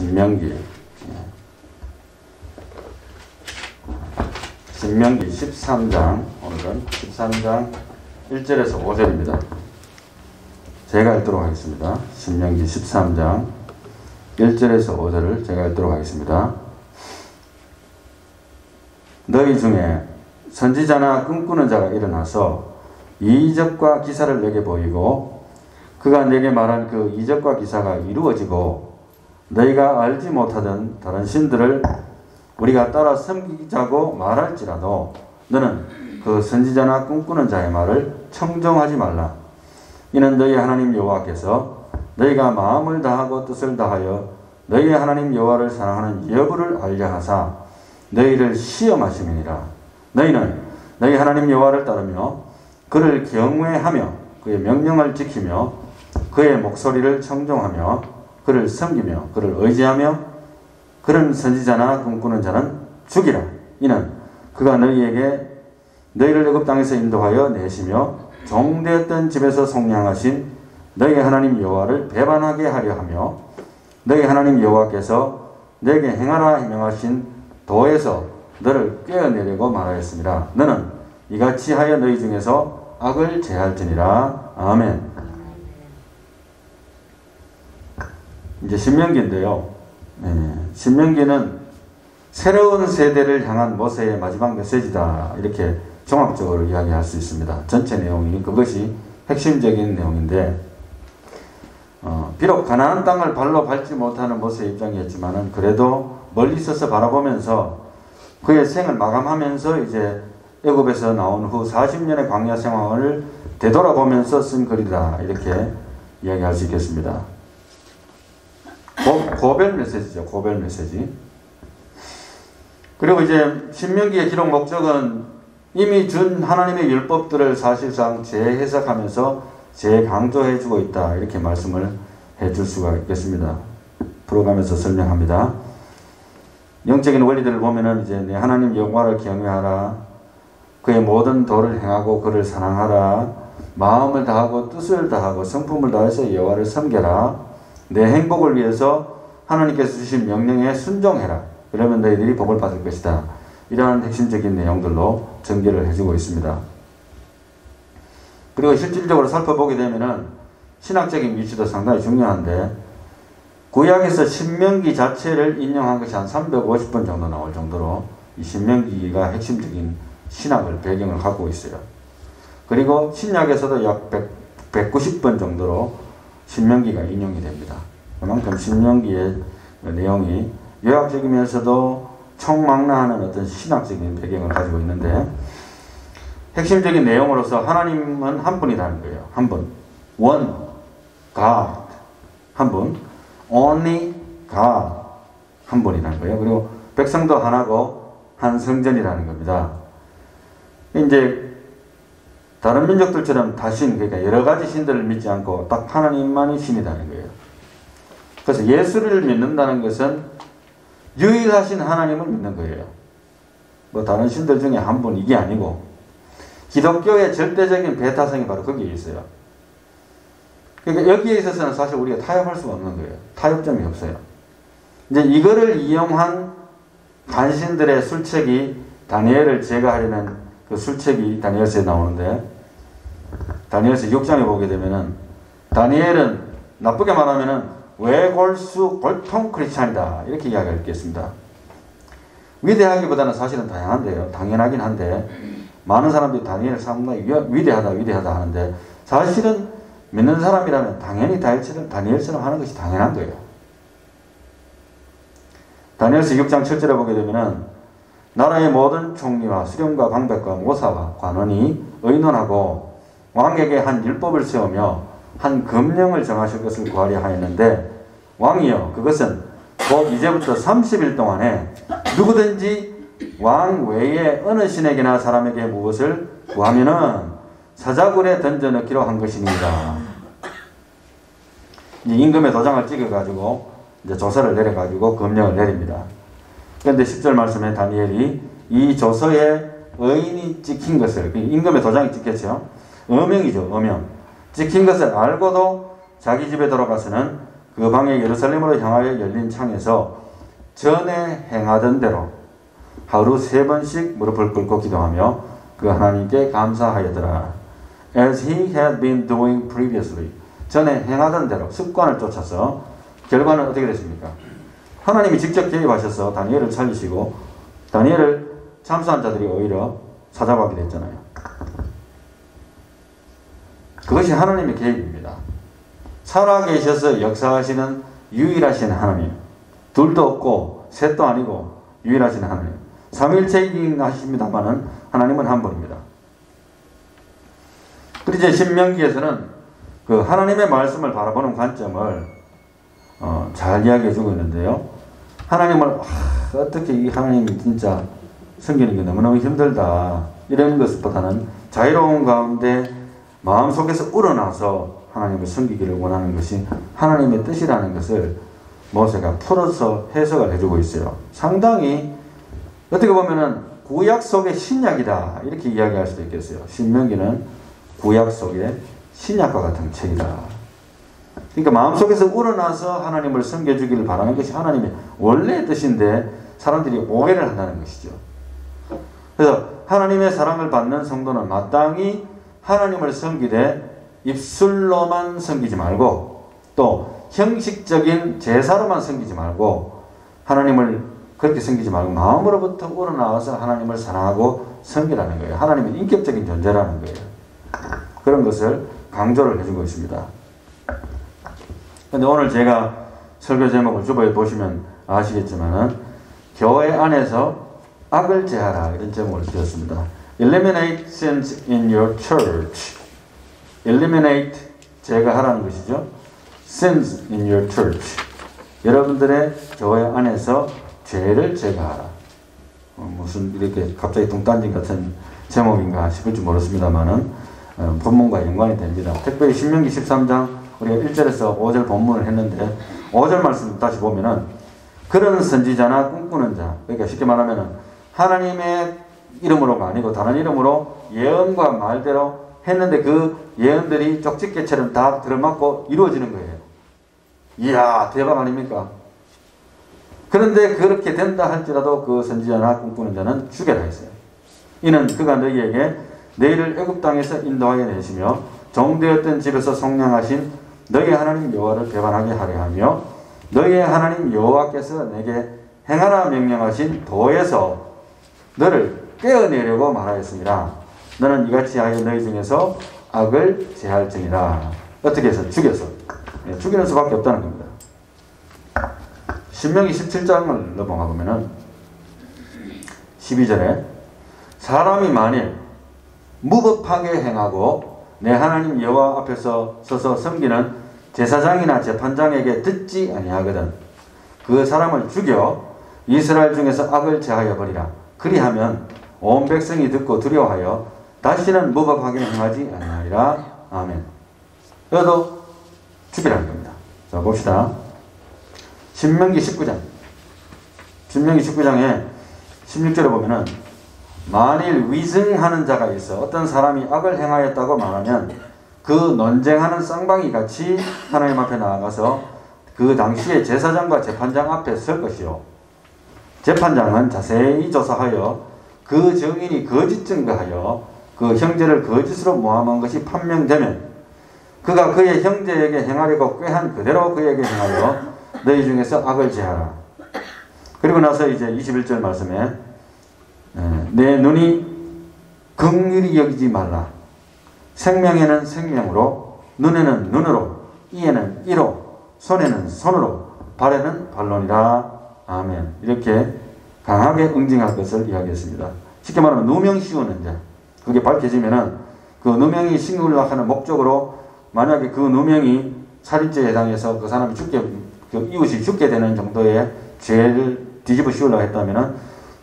신명기 13장, 오늘은 13장 1절에서 5절입니다. 제가 읽도록 하겠습니다. 신명기 13장 1절에서 5절을 제가 읽도록 하겠습니다. 너희 중에 선지자나 꿈꾸는 자가 일어나서 이적과 기사를 내게 보이고 그가 내게 말한 그 이적과 기사가 이루어지고 너희가 알지 못하던 다른 신들을 우리가 따라 섬기자고 말할지라도 너는 그 선지자나 꿈꾸는 자의 말을 청종하지 말라. 이는 너희 하나님 여호와께서 너희가 마음을 다하고 뜻을 다하여 너희 하나님 여호와를 사랑하는 여부를 알려 하사 너희를 시험하심이니라. 너희는 너희 하나님 여호와를 따르며 그를 경외하며 그의 명령을 지키며 그의 목소리를 청종하며 그를 섬기며 그를 의지하며 그런 선지자나 꿈꾸는 자는 죽이라. 이는 그가 너희를 애굽 땅에서 인도하여 내시며 종되었던 집에서 속량하신 너희 하나님 여호와를 배반하게 하려 하며 너희 하나님 여호와께서 너에게 행하라 명하신 도에서 너를 꿰어내려고 말하였습니다. 너는 이같이 하여 너희 중에서 악을 제할지니라. 아멘. 이제 신명기인데요. 신명기는 새로운 세대를 향한 모세의 마지막 메시지다, 이렇게 종합적으로 이야기할 수 있습니다. 전체 내용이 그것이 핵심적인 내용인데, 비록 가나안 땅을 발로 밟지 못하는 모세의 입장이었지만은 그래도 멀리 서서 바라보면서 그의 생을 마감하면서 이제 애굽에서 나온 후 40년의 광야 생활을 되돌아보면서 쓴 글이다, 이렇게 이야기할 수 있겠습니다. 고별 메시지죠. 고별 메시지. 그리고 이제 신명기의 기록 목적은 이미 준 하나님의 율법들을 사실상 재해석하면서 재강조해주고 있다, 이렇게 말씀을 해줄 수가 있겠습니다. 풀어가면서 설명합니다. 영적인 원리들을 보면은 이제 내 하나님 여호와를 경외하라, 그의 모든 도를 행하고 그를 사랑하라, 마음을 다하고 뜻을 다하고 성품을 다해서 여호와를 섬겨라, 내 행복을 위해서 하나님께서 주신 명령에 순종해라, 그러면 너희들이 복을 받을 것이다. 이러한 핵심적인 내용들로 전개를 해주고 있습니다. 그리고 실질적으로 살펴보게 되면은 신학적인 위치도 상당히 중요한데, 구약에서 신명기 자체를 인용한 것이 한 350번 정도 나올 정도로 이 신명기가 핵심적인 신학을 배경을 갖고 있어요. 그리고 신약에서도 약 190번 정도로 신명기가 인용이 됩니다. 그만큼 신명기의 내용이 요약적이면서도 총망라하는 어떤 신학적인 배경을 가지고 있는데, 핵심적인 내용으로서 하나님은 한 분이라는 거예요. 한 분. One God. 한 분. Only God. 한 분이라는 거예요. 그리고 백성도 하나고 한 성전이라는 겁니다. 이제 다른 민족들처럼 다신, 그러니까 여러 가지 신들을 믿지 않고 딱 하나님만이 신이라는 거예요. 그래서 예수를 믿는다는 것은 유일하신 하나님을 믿는 거예요. 뭐 다른 신들 중에 한 분, 이게 아니고, 기독교의 절대적인 배타성이 바로 거기에 있어요. 그러니까 여기에 있어서는 사실 우리가 타협할 수가 없는 거예요. 타협점이 없어요. 이제 이거를 이용한 간신들의 술책이 다니엘을 제거하려는 그 술책이 다니엘서에 나오는데, 다니엘서 6장에 보게 되면은 다니엘은 나쁘게 말하면은 외골수 골통 크리스찬이다, 이렇게 이야기할 수 있겠습니다. 위대하기보다는 사실은 다양한데요. 당연하긴 한데, 많은 사람들이 다니엘을 상당히 위대하다 하는데, 사실은 믿는 사람이라면 당연히 다니엘처럼 하는 것이 당연한 거예요. 다니엘서 6장 7절에 보게 되면은 나라의 모든 총리와 수령과 방백과 모사와 관원이 의논하고 왕에게 한 율법을 세우며 한 금령을 정하실 것을 구하려 하였는데, 왕이여, 그것은 곧 이제부터 30일 동안에 누구든지 왕 외에 어느 신에게나 사람에게 무엇을 구하면은 사자굴에 던져넣기로 한 것입니다. 임금의 도장을 찍어가지고 이제 조서를 내려가지고 금령을 내립니다. 그런데 10절 말씀에 다니엘이 이 조서에 의인이 찍힌 것을, 임금의 도장이 찍혔죠. 어명이죠, 어명. 찍힌 것을 알고도 자기 집에 돌아가서는 그 방에 예루살렘으로 향하여 열린 창에서 전에 행하던 대로 하루 3번씩 무릎을 꿇고 기도하며 그 하나님께 감사하였더라. As he had been doing previously. 전에 행하던 대로 습관을 쫓아서 결과는 어떻게 됐습니까? 하나님이 직접 개입하셔서 다니엘을 살리시고 다니엘을 참수한 자들이 오히려 사자박이 됐잖아요. 그것이 하나님의 개입입니다. 살아계셔서 역사하시는 유일하신 하나님. 둘도 없고 셋도 아니고 유일하신 하나님. 삼일체이긴 하십니다만은 하나님은 한 분입니다. 그리고 이제 신명기에서는 그 하나님의 말씀을 바라보는 관점을 잘 이야기해 주고 있는데요. 하나님을 어떻게 이 하나님이 진짜 섬기는 게 너무너무 힘들다 이런 것보다는 자유로운 가운데 마음속에서 우러나서 하나님을 섬기기를 원하는 것이 하나님의 뜻이라는 것을 모세가 풀어서 해석을 해주고 있어요. 상당히 어떻게 보면은 구약 속의 신약이다 이렇게 이야기할 수도 있겠어요. 신명기는 구약 속의 신약과 같은 책이다. 그러니까 마음속에서 우러나서 하나님을 섬겨주기를 바라는 것이 하나님의 원래의 뜻인데 사람들이 오해를 한다는 것이죠. 그래서 하나님의 사랑을 받는 성도는 마땅히 하나님을 섬기되 입술로만 섬기지 말고 또 형식적인 제사로만 섬기지 말고 하나님을 그렇게 섬기지 말고 마음으로부터 우러나와서 하나님을 사랑하고 섬기라는 거예요. 하나님은 인격적인 존재라는 거예요. 그런 것을 강조를 해주고 있습니다. 근데 오늘 제가 설교 제목을 주보에 보시면 아시겠지만은 교회 안에서 악을 제하라 이런 제목을 드렸습니다. Eliminate sins in your church. Eliminate 제거하라는 것이죠. Sins in your church. 여러분들의 교회 안에서 죄를 제거하라. 무슨 이렇게 갑자기 뚱딴지 같은 제목인가 싶을지 모르겠습니다만은 본문과 연관이 됩니다. 특별히 신명기 13장 우리가 1절에서 5절 본문을 했는데 5절 말씀 다시 보면은 그런 선지자나 꿈꾸는 자, 그러니까 쉽게 말하면은 하나님의 이름으로가 아니고 다른 이름으로 예언과 말대로 했는데 그 예언들이 쪽집게처럼 다 들어맞고 이루어지는 거예요. 이야 대박 아닙니까? 그런데 그렇게 된다 할지라도 그 선지자나 꿈꾸는 자는 죽여라 했어요. 이는 그가 너희에게 너희를 애굽 땅에서 인도하여 내시며 종되었던 집에서 속량하신 너희 하나님 여호와를 배반하게 하려 하며 너희의 하나님 여호와께서 내게 행하라 명령하신 도에서 너를 떼어내려고 말하였습니다. 너는 이같이 하여 너희 중에서 악을 제할지니라. 어떻게 해서? 죽여서. 죽이는 수밖에 없다는 겁니다. 신명기 17장을 넘어가 보면은 12절에 사람이 만일 무법하게 행하고 내 하나님 여호와 앞에서 서서 섬기는 제사장이나 재판장에게 듣지 아니하거든 그 사람을 죽여 이스라엘 중에서 악을 제하여 버리라. 그리하면 온 백성이 듣고 두려워하여 다시는 무법하게 행하지 아니하리라. 아멘. 여도 죽이라는 겁니다. 자 봅시다. 신명기 19장. 신명기 19장에 16절에 보면은 만일 위증하는 자가 있어 어떤 사람이 악을 행하였다고 말하면 그 논쟁하는 쌍방이 같이 하나님 앞에 나아가서 그 당시에 제사장과 재판장 앞에 설 것이요. 재판장은 자세히 조사하여 그 증인이 거짓 증거하여 그 형제를 거짓으로 모함한 것이 판명되면 그가 그의 형제에게 행하려고 꾀한 그대로 그에게 행하여 너희 중에서 악을 제하라. 그리고 나서 이제 21절 말씀에 내 눈이 긍휼히 여기지 말라. 생명에는 생명으로 눈에는 눈으로 이에는 이로 손에는 손으로 발에는 발론이라. 아멘. 이렇게 강하게 응징할 것을 이야기했습니다. 쉽게 말하면 누명 씌우는 자. 그게 밝혀지면은 그 누명이 신고하는 목적으로 만약에 그 누명이 살인죄에 해당해서 그 사람이 그 이웃이 죽게 되는 정도의 죄를 뒤집어 씌우려고 했다면은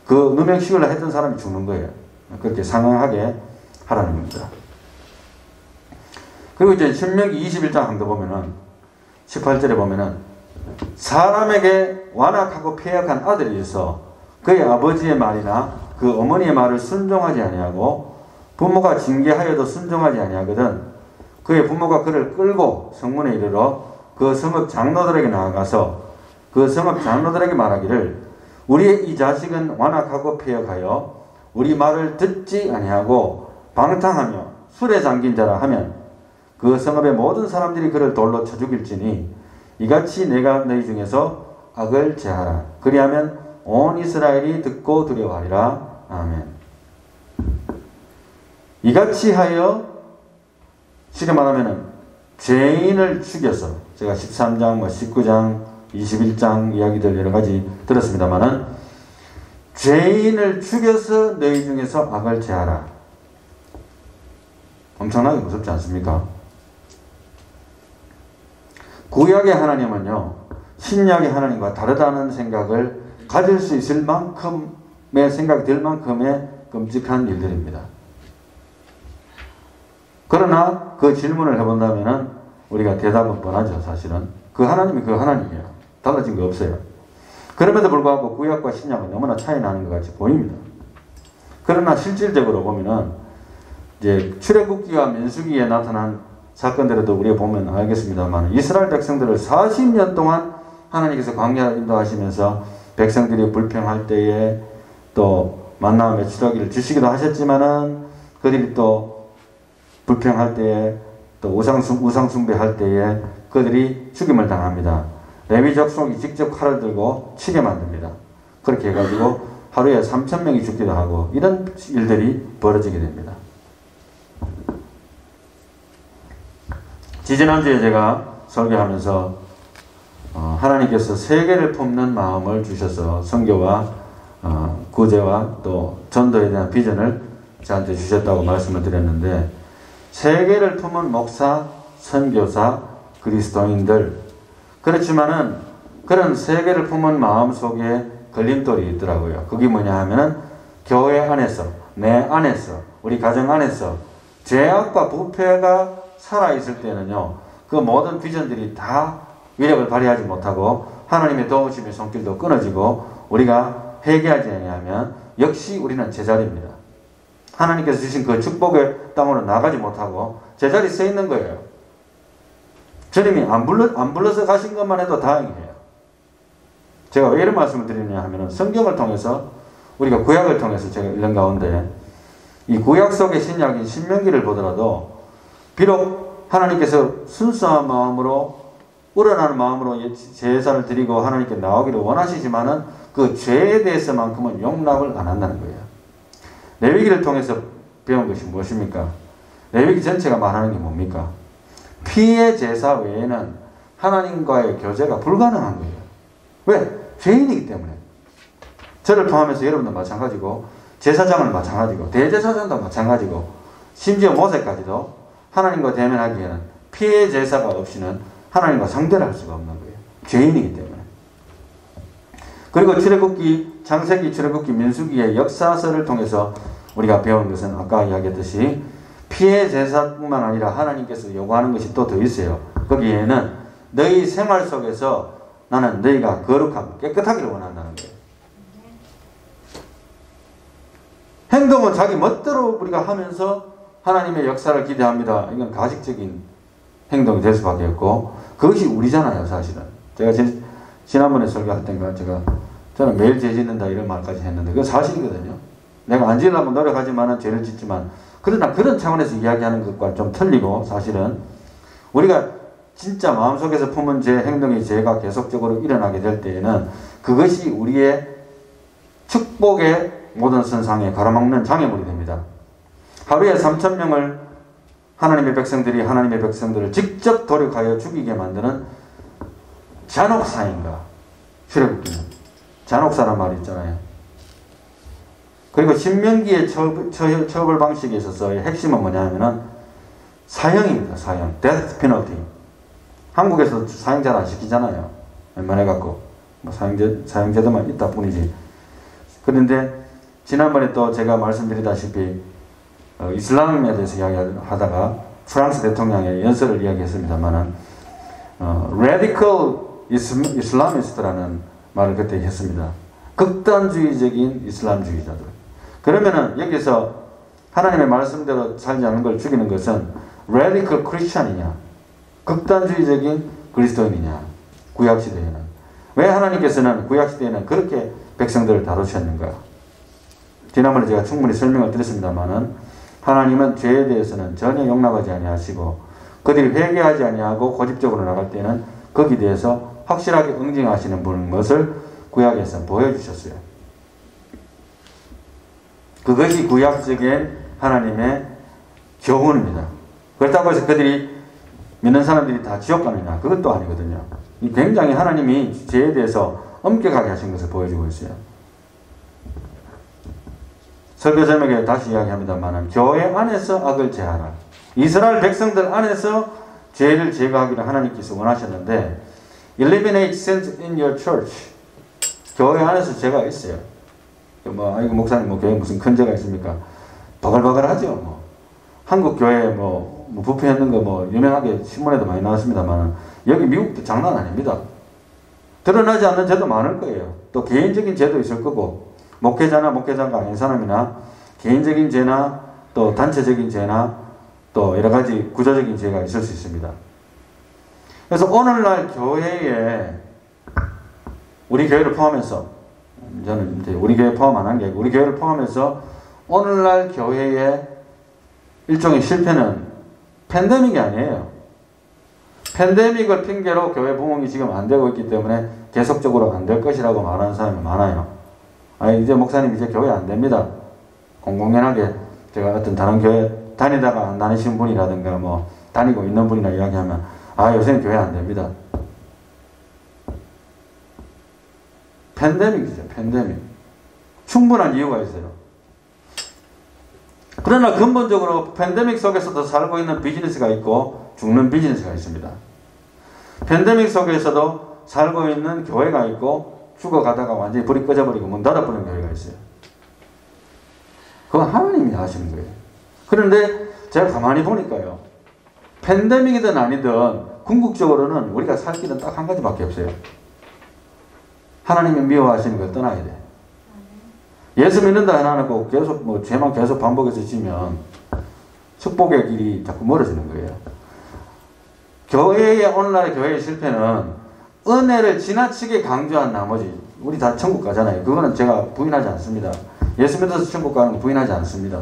그 누명 씌우려고 했던 사람이 죽는 거예요. 그렇게 상응하게 하라는 겁니다. 그리고 이제 신명기 21장 한번 더 보면은 18절에 보면은 사람에게 완악하고 패역한 아들이 있어 그의 아버지의 말이나 그 어머니의 말을 순종하지 아니하고 부모가 징계하여도 순종하지 아니하거든 그의 부모가 그를 끌고 성문에 이르러 그 성읍 장로들에게 나아가서 그 성읍 장로들에게 말하기를 우리의 이 자식은 완악하고 폐역하여 우리 말을 듣지 아니하고 방탕하며 술에 잠긴 자라 하면 그 성읍의 모든 사람들이 그를 돌로 쳐 죽일지니 이같이 내가 너희 중에서 악을 제하라. 그리하면 온 이스라엘이 듣고 두려워하리라. 아멘. 이같이 하여 쉽게 말하면 죄인을 죽여서 제가 13장, 19장, 21장 이야기들 여러 가지 들었습니다만은 죄인을 죽여서 너희 중에서 악을 제하라. 엄청나게 무섭지 않습니까? 구약의 하나님은요, 신약의 하나님과 다르다는 생각을 가질 수 있을 만큼의 생각이 들 만큼의 끔찍한 일들입니다. 그러나 그 질문을 해본다면 우리가 대답은 뻔하죠. 사실은 그 하나님이 그 하나님이에요. 달라진 거 없어요. 그럼에도 불구하고 구약과 신약은 너무나 차이 나는 것 같이 보입니다. 그러나 실질적으로 보면은 이제 출애굽기와 민수기에 나타난 사건들에도 우리가 보면 알겠습니다만 이스라엘 백성들을 40년 동안 하나님께서 광야를 인도하시면서 백성들이 불평할 때에 또 만나와 메추라기를 주시기도 하셨지만은 그들이 또 불평할 때에 또 우상숭배할 때에 그들이 죽임을 당합니다. 레위 족속이 직접 칼을 들고 치게 만듭니다. 그렇게 해가지고 하루에 3,000명이 죽기도 하고 이런 일들이 벌어지게 됩니다. 지지난주에 제가 설교하면서 하나님께서 세계를 품는 마음을 주셔서 선교와 구제와 또 전도에 대한 비전을 저한테 주셨다고 말씀을 드렸는데 세계를 품은 목사, 선교사, 그리스도인들 그렇지만은 그런 세계를 품은 마음 속에 걸림돌이 있더라고요. 그게 뭐냐 하면은 교회 안에서 내 안에서 우리 가정 안에서 죄악과 부패가 살아있을 때는요 그 모든 비전들이 다 위력을 발휘하지 못하고 하나님의 도우심의 손길도 끊어지고 우리가 회개하지 아니하면 역시 우리는 제자리입니다. 하나님께서 주신 그 축복의 땅으로 나가지 못하고 제자리 서 있는 거예요. 주님이 안 불러서 가신 것만 해도 다행이에요. 제가 왜 이런 말씀을 드리냐 하면 성경을 통해서 우리가 구약을 통해서 제가 읽는 가운데 이 구약 속의 신약인 신명기를 보더라도 비록 하나님께서 순수한 마음으로 우러나는 마음으로 제사를 드리고 하나님께 나오기를 원하시지만은 그 죄에 대해서만큼은 용납을 안 한다는 거예요. 레위기를 통해서 배운 것이 무엇입니까? 레위기 전체가 말하는 게 뭡니까? 피의 제사 외에는 하나님과의 교제가 불가능한 거예요. 왜? 죄인이기 때문에. 저를 포함해서 여러분도 마찬가지고 제사장은 마찬가지고 대제사장도 마찬가지고 심지어 모세까지도 하나님과 대면하기에는 피의 제사가 없이는 하나님과 상대를 할 수가 없는 거예요. 죄인이기 때문에. 그리고 출애굽기, 창세기, 출애굽기, 민수기의 역사서를 통해서 우리가 배운 것은 아까 이야기했듯이 피의 제사뿐만 아니라 하나님께서 요구하는 것이 또 더 있어요. 거기에는 너희 생활 속에서 나는 너희가 거룩하고 깨끗하기를 원한다는 거예요. 행동은 자기 멋대로 우리가 하면서 하나님의 역사를 기대합니다. 이건 가식적인 행동이 될 수밖에 없고 그것이 우리잖아요. 사실은 제가 지난번에 설교할 때인가 저는 매일 죄 짓는다 이런 말까지 했는데 그건 사실이거든요. 내가 안 지으려고 노력하지만 죄를 짓지만 그러나 그런 차원에서 이야기하는 것과 좀 틀리고 사실은 우리가 진짜 마음속에서 품은 죄, 행동의 죄가 계속적으로 일어나게 될 때에는 그것이 우리의 축복의 모든 선상에 가로막는 장애물이 됩니다. 하루에 3,000명을 하나님의 백성들을 직접 도륙하여 죽이게 만드는 잔혹사인가? 출애굽기는 잔혹사란 말이 있잖아요. 그리고 신명기의 처벌 방식에 있어서의 핵심은 뭐냐면은 사형입니다. 사형. death penalty. 한국에서 사형 잘 안 시키잖아요. 웬만해갖고 뭐 사형제도만 있다 뿐이지. 그런데 지난번에 또 제가 말씀드리다시피 이슬람에 대해서 이야기하다가 프랑스 대통령의 연설을 이야기했습니다만은 radical Islamist라는 말을 그때 했습니다. 극단주의적인 이슬람주의자들. 그러면은 여기서 하나님의 말씀대로 살지 않는 걸 죽이는 것은 radical Christian이냐, 극단주의적인 그리스도인이냐? 구약시대에는. 왜 하나님께서는 구약시대에는 그렇게 백성들을 다루셨는가? 지난번에 제가 충분히 설명을 드렸습니다만은 하나님은 죄에 대해서는 전혀 용납하지 아니하시고 그들이 회개하지 아니하고 고집적으로 나갈 때는 거기에 대해서 확실하게 응징하시는 분인 것을 구약에서 보여주셨어요. 그것이 구약적인 하나님의 교훈입니다. 그렇다고 해서 그들이 믿는 사람들이 다 지옥 가느냐? 그것도 아니거든요. 굉장히 하나님이 죄에 대해서 엄격하게 하신 것을 보여주고 있어요. 설교 제목에 다시 이야기합니다만 교회 안에서 악을 제하라. 이스라엘 백성들 안에서 죄를 제거하기를 하나님께서 원하셨는데 Eliminate sins in your church. 교회 안에서 죄가 있어요. 아이고 목사님 교회 무슨 큰 죄가 있습니까? 바글바글하죠. 한국 교회 부패했는 거 유명하게 신문에도 많이 나왔습니다만 여기 미국도 장난 아닙니다. 드러나지 않는 죄도 많을 거예요. 또 개인적인 죄도 있을 거고 목회자가 아닌 사람이나 개인적인 죄나 또 단체적인 죄나 또 여러 가지 구조적인 죄가 있을 수 있습니다. 그래서 오늘날 교회에 우리 교회를 포함해서 저는 이제 우리 교회 포함 안 한 게 아니고 우리 교회를 포함해서 오늘날 교회의 일종의 실패는 팬데믹이 아니에요. 팬데믹을 핑계로 교회 부흥이 지금 안 되고 있기 때문에 계속적으로 안 될 것이라고 말하는 사람이 많아요. 이제 목사님 이제 교회 안 됩니다. 공공연하게 제가 어떤 다른 교회 다니다가 안 다니신 분이라든가 다니고 있는 분이나 이야기하면 요새는 교회 안 됩니다. 팬데믹이죠. 팬데믹. 충분한 이유가 있어요. 그러나 근본적으로 팬데믹 속에서도 살고 있는 비즈니스가 있고 죽는 비즈니스가 있습니다. 팬데믹 속에서도 살고 있는 교회가 있고 죽어가다가 완전히 불이 꺼져버리고 문 닫아버리는 교회가 있어요. 그건 하나님이 하시는 거예요. 그런데 제가 가만히 보니까요. 팬데믹이든 아니든 궁극적으로는 우리가 살 길은 딱 한 가지밖에 없어요. 하나님이 미워하시는 걸 떠나야 돼. 예수 믿는다 해놓고 계속 죄만 계속 반복해서 지면 축복의 길이 자꾸 멀어지는 거예요. 오늘날의 교회의 실패는 은혜를 지나치게 강조한 나머지 우리 다 천국 가잖아요. 그거는 제가 부인하지 않습니다. 예수 믿어서 천국 가는 거 부인하지 않습니다.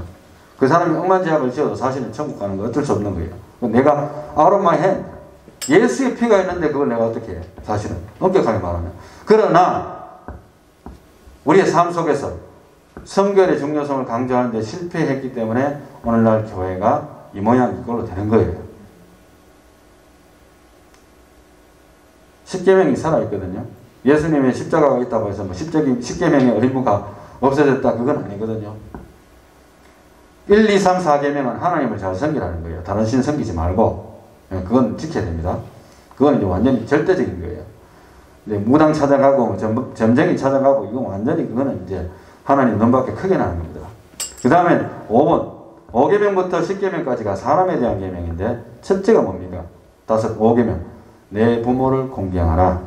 그 사람이 억만제약을 지어도 사실은 천국 가는 거 어쩔 수 없는 거예요. 내가 out of my hand 예수의 피가 있는데 그걸 내가 어떻게 해? 사실은 엄격하게 말하면. 그러나 우리의 삶 속에서 성결의 중요성을 강조하는데 실패했기 때문에 오늘날 교회가 이 모양 이꼴로 되는 거예요. 십계명이 살아있거든요. 예수님의 십자가가 있다고 해서 십계명의 의무가 없어졌다 그건 아니거든요. 1, 2, 3, 4계명은 하나님을 잘 섬기라는 거예요. 다른 신 섬기지 말고 그건 지켜야 됩니다. 그건 이제 완전히 절대적인 거예요. 이제 무당 찾아가고 점쟁이 찾아가고 이건 완전히 그거는 이제 하나님 눈밖에 크게 나는 겁니다. 그 다음에 5번 5계명부터 10계명까지가 사람에 대한 계명인데 첫째가 뭡니까? 5계명 내 부모를 공경하라.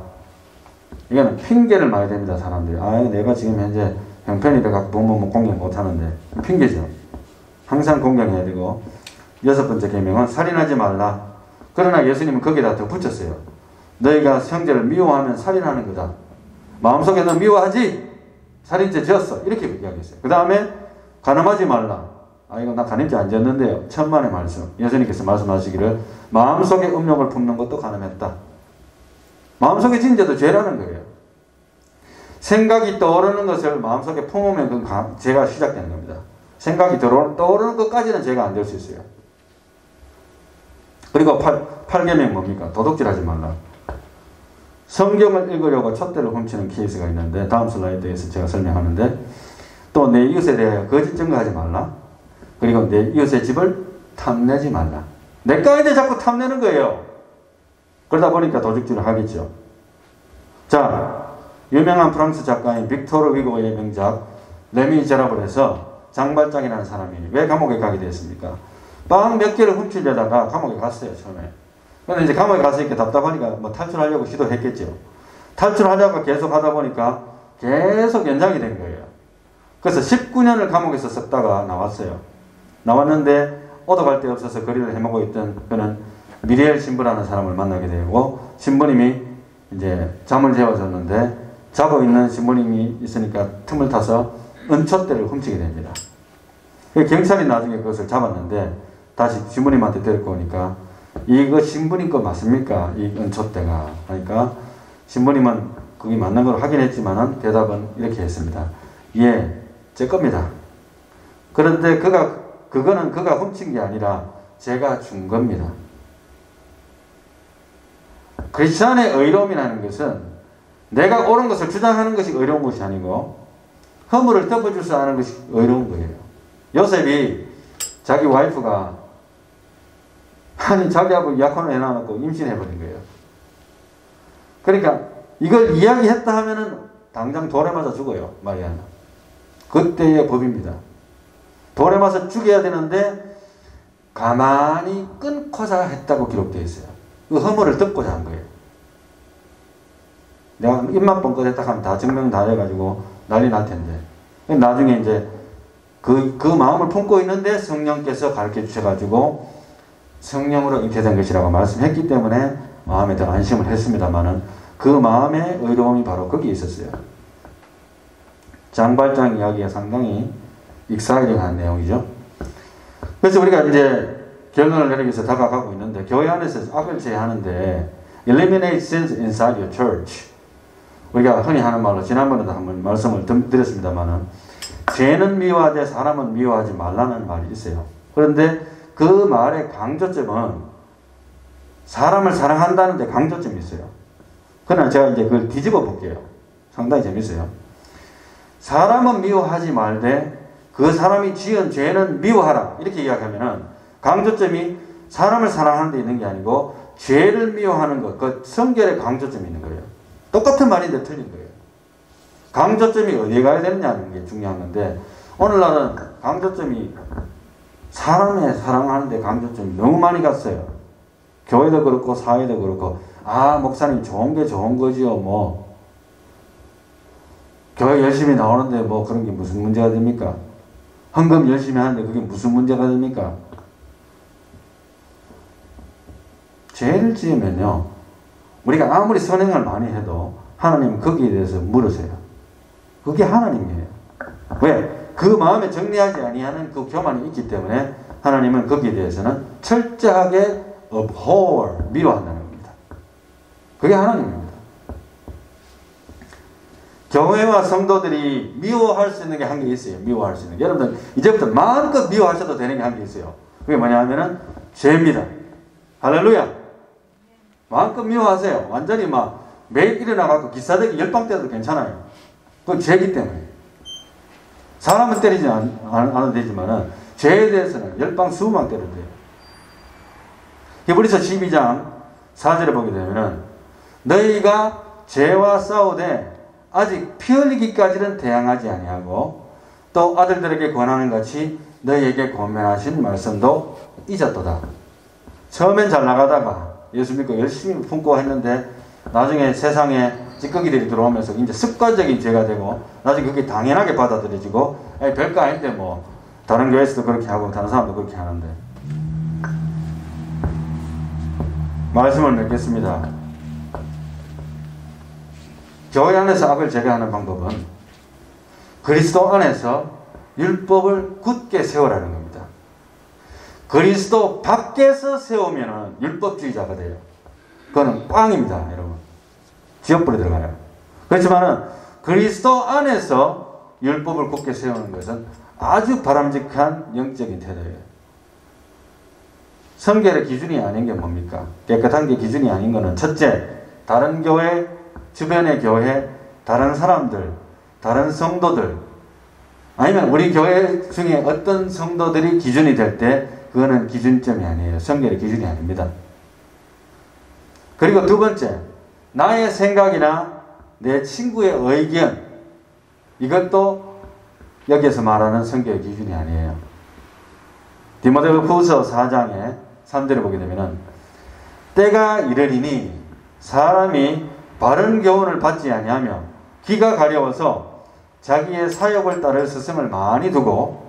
이거는 핑계를 많이 댑니다. 사람들이. 내가 지금 현재 형편이라 갖고 부모 공경 못하는데 핑계죠. 항상 공경해야 되고 6번째 계명은 살인하지 말라. 그러나 예수님은 거기다 더 붙였어요. 너희가 형제를 미워하면 살인하는 거다. 마음속에 너 미워하지? 살인죄 지었어. 이렇게 이야기했어요. 그 다음에 간음하지 말라. 이거 나 간음죄 안 지었는데요. 천만의 말씀. 예수님께서 말씀하시기를 마음속에 음욕을 품는 것도 간음했다. 마음속에 진 죄도 죄라는 거예요. 생각이 떠오르는 것을 마음속에 품으면 그건 죄가 시작되는 겁니다. 생각이 떠오르는 것까지는 죄가 안 될 수 있어요. 그리고 8계명 뭡니까? 도둑질하지 말라. 성경을 읽으려고 촛대를 훔치는 케이스가 있는데 다음 슬라이드에서 제가 설명하는데 또 내 이웃에 대하여 거짓 증거하지 말라. 그리고 내 이웃의 집을 탐내지 말라. 내 거인데 자꾸 탐내는 거예요. 그러다 보니까 도둑질을 하겠죠. 자, 유명한 프랑스 작가인 빅토르 위고의 명작 레미제라블에서 장발장이라는 사람이 왜 감옥에 가게 됐습니까? 빵 몇 개를 훔치려다가 감옥에 갔어요, 처음에. 근데 이제 감옥에 가서 이렇게 답답하니까 탈출하려고 시도했겠죠. 탈출하다가 계속 하다 보니까 계속 연장이 된 거예요. 그래서 19년을 감옥에서 썩다가 나왔어요. 나왔는데 오도 갈 데 없어서 거리를 헤매고 있던 그는 미리엘 신부라는 사람을 만나게 되고 신부님이 이제 잠을 재워줬는데 자고 있는 신부님이 있으니까 틈을 타서 은촛대를 훔치게 됩니다. 경찰이 나중에 그것을 잡았는데 다시 신부님한테 데리고 오니까 이거 신부님 거 맞습니까? 이 은촛대가. 그러니까 신부님은 그게 맞는 걸 확인했지만은 대답은 이렇게 했습니다. 예, 제 겁니다. 그런데 그거는 그가 훔친 게 아니라 제가 준 겁니다. 크리스찬의 의로움이라는 것은 내가 옳은 것을 주장하는 것이 의로운 것이 아니고 허물을 덮어줄 수 아는 것이 의로운 거예요. 요셉이 자기 와이프가 자기하고 약혼을 해놔놓고 임신해버린 거예요. 그러니까 이걸 이야기했다 하면은 당장 돌에 맞아 죽어요. 마리아는. 그때의 법입니다. 돌에 맞아 죽여야 되는데 가만히 끊고자 했다고 기록되어 있어요. 그 허물을 덮고자 한 거예요. 내가 입만 뻥끗했다 하면 다 증명 다 해가지고 난리 날 텐데. 나중에 이제 그 마음을 품고 있는데 성령께서 가르쳐 주셔가지고 성령으로 잉태된 것이라고 말씀했기 때문에 마음에 더 안심을 했습니다만은 그 마음의 의로움이 바로 거기에 있었어요. 장발장 이야기가 상당히 익사이링한 내용이죠. 그래서 우리가 이제 결론을 내리기 위해서 다가가고 있는데 교회 안에서 악을 제하는데 eliminate sins inside your church. 우리가 흔히 하는 말로 지난번에도 한번 말씀을 드렸습니다만은 죄는 미워하되 사람은 미워하지 말라는 말이 있어요. 그런데 그 말의 강조점은 사람을 사랑한다는 데 강조점이 있어요. 그러나 제가 이제 그걸 뒤집어 볼게요. 상당히 재밌어요. 사람은 미워하지 말되 그 사람이 지은 죄는 미워하라. 이렇게 이야기하면은 강조점이 사람을 사랑하는 데 있는 게 아니고 죄를 미워하는 것, 그 성결의 강조점이 있는 거예요. 똑같은 말인데 틀린 거예요. 강조점이 어디에 가야 되느냐는 게 중요한 건데 오늘날은 강조점이 사람의 사랑하는 데 강조점이 너무 많이 갔어요. 교회도 그렇고 사회도 그렇고 목사님 좋은 게 좋은 거지요. 뭐 교회 열심히 나오는데 뭐 그런 게 무슨 문제가 됩니까? 헌금 열심히 하는데 그게 무슨 문제가 됩니까? 죄를 지으면요 우리가 아무리 선행을 많이 해도 하나님은 거기에 대해서 물으세요. 그게 하나님이에요. 왜? 그 마음에 정리하지 아니하는 그 교만이 있기 때문에 하나님은 거기에 대해서는 철저하게 abhor, 미워한다는 겁니다. 그게 하나님입니다. 교회와 성도들이 미워할 수 있는 게 한 개 있어요. 미워할 수 있는 게. 여러분들 이제부터 마음껏 미워하셔도 되는 게 한 개 있어요. 그게 뭐냐 하면은 죄입니다. 할렐루야. 마음껏 미워하세요. 완전히 막 매일 일어나가고 기사대기 열방 때도 괜찮아요. 그건 죄이기 때문에. 사람은 때리지 않아도 되지만은 죄에 대해서는 열방 수만 때려도 돼요. 히브리서 12장 4절에 보게 되면은 너희가 죄와 싸우되 아직 피 흘리기까지는 대항하지 아니하고 또 아들들에게 권하는 같이 너희에게 권면하신 말씀도 잊었도다. 처음엔 잘 나가다가 예수 믿고 열심히 품고 했는데 나중에 세상에 찌꺼기들이 들어오면서 이제 습관적인 죄가 되고 나중에 그게 당연하게 받아들여지고 별거 아닌데 뭐 다른 교회에서도 그렇게 하고 다른 사람도 그렇게 하는데 말씀을 맺겠습니다. 교회 안에서 악을 제거하는 방법은 그리스도 안에서 율법을 굳게 세우라는 겁니다. 그리스도 밖에서 세우면 율법주의자가 돼요. 그거는 꽝입니다, 여러분. 지옥불에 들어가요. 그렇지만은 그리스도 안에서 율법을 굳게 세우는 것은 아주 바람직한 영적인 태도예요. 성결의 기준이 아닌 게 뭡니까? 깨끗한 게 기준이 아닌 거는 첫째, 다른 교회, 주변의 교회, 다른 사람들, 다른 성도들 아니면 우리 교회 중에 어떤 성도들이 기준이 될 때 그거는 기준점이 아니에요. 성결의 기준이 아닙니다. 그리고 두 번째, 나의 생각이나 내 친구의 의견 이것도 여기에서 말하는 성결의 기준이 아니에요. 디모데후서 4장에 3절을 보게 되면은 때가 이르리니 사람이 바른 교훈을 받지 아니하며 귀가 가려워서 자기의 사욕을 따를 스승을 많이 두고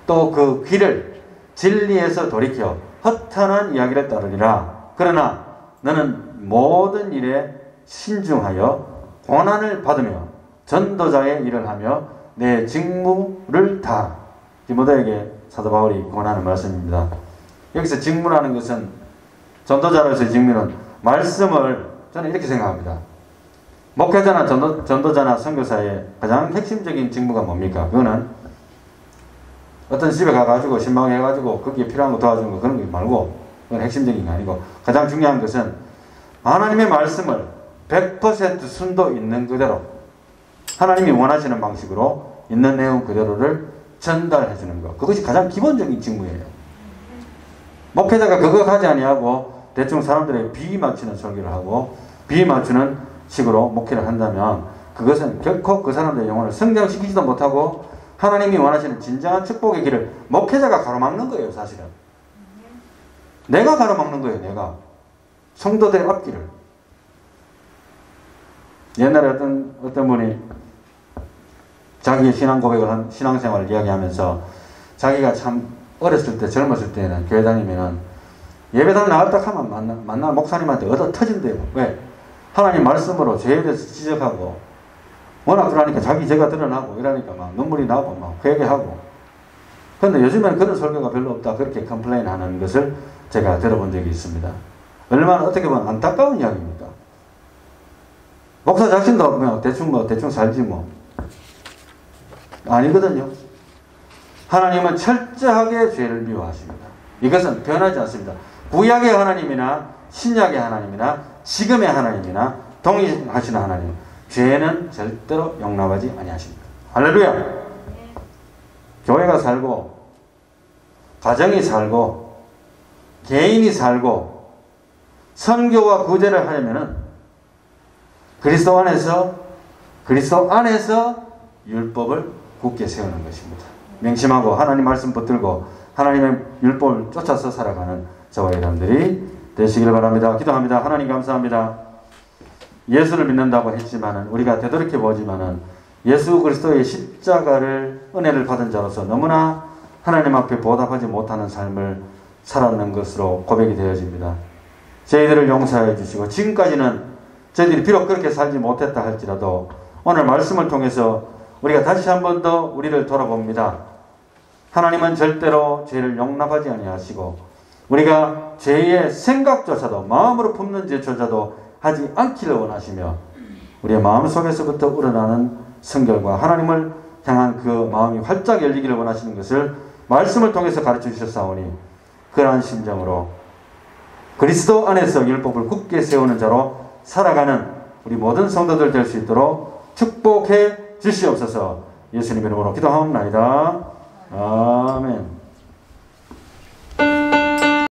또 그 귀를 진리에서 돌이켜 허탄한 이야기를 따르리라. 그러나 너는 모든 일에 신중하여 고난을 받으며 전도자의 일을 하며 내 직무를 다하라. 디모데에게 사도 바울이 권하는 말씀입니다. 여기서 직무라는 것은 전도자로서의 직무는 말씀을 저는 이렇게 생각합니다. 목회자나 전도자나 선교사의 가장 핵심적인 직무가 뭡니까? 그거는 어떤 집에 가가지고 신방해가지고 거기에 필요한 거 도와주는 거 그런 거 말고 그건 핵심적인 게 아니고 가장 중요한 것은 하나님의 말씀을 100% 순도 있는 그대로 하나님이 원하시는 방식으로 있는 내용 그대로를 전달해 주는 것. 그것이 가장 기본적인 직무예요. 목회자가 그거 하지 아니하고 대충 사람들의 비 맞추는 설교를 하고 비 맞추는 식으로 목회를 한다면 그것은 결코 그 사람들의 영혼을 성장시키지도 못하고 하나님이 원하시는 진정한 축복의 길을 목회자가 가로막는 거예요. 사실은 내가 가로막는 거예요. 내가 성도들의 앞길을. 옛날에 어떤 분이 자기의 신앙 고백을 한 신앙생활을 이야기하면서 자기가 참 어렸을 때 젊었을 때는 교회 다니면은 예배당 나갔다 하면 만나 목사님한테 얻어 터진대요. 왜? 하나님 말씀으로 죄에 대해서 지적하고 워낙 그러니까 자기 죄가 드러나고 이러니까 막 눈물이 나고 막 회개하고. 그런데 요즘에는 그런 설교가 별로 없다 그렇게 컴플레인하는 것을 제가 들어본 적이 있습니다. 얼마나 어떻게 보면 안타까운 이야기입니까? 목사 자신도 그냥 대충 살지 뭐. 아니거든요. 하나님은 철저하게 죄를 미워하십니다. 이것은 변하지 않습니다. 구약의 하나님이나 신약의 하나님이나 지금의 하나님이나 동일하시는 하나님, 죄는 절대로 용납하지 아니하십니다. 할렐루야. 교회가 살고 가정이 살고 개인이 살고 선교와 구제를 하려면은 그리스도 안에서 율법을 굳게 세우는 것입니다. 명심하고 하나님 말씀 붙들고 하나님의 율법을 쫓아서 살아가는 저와 여러분들이 되시길 바랍니다. 기도합니다. 하나님 감사합니다. 예수를 믿는다고 했지만은 우리가 되돌이켜 보지만은 예수 그리스도의 십자가를 은혜를 받은 자로서 너무나 하나님 앞에 보답하지 못하는 삶을 살았는 것으로 고백이 되어집니다. 저희들을 용서해 주시고 지금까지는 저희들이 비록 그렇게 살지 못했다 할지라도 오늘 말씀을 통해서 우리가 다시 한 번 더 우리를 돌아봅니다. 하나님은 절대로 죄를 용납하지 아니하시고 우리가 죄의 생각조차도 마음으로 품는 죄조차도 하지 않기를 원하시며 우리의 마음속에서부터 우러나는 성결과 하나님을 향한 그 마음이 활짝 열리기를 원하시는 것을 말씀을 통해서 가르쳐 주셨사오니 그러한 심정으로 그리스도 안에서 율법을 굳게 세우는 자로 살아가는 우리 모든 성도들 될 수 있도록 축복해 주시옵소서. 예수님 이름으로 기도하옵나이다. 아멘.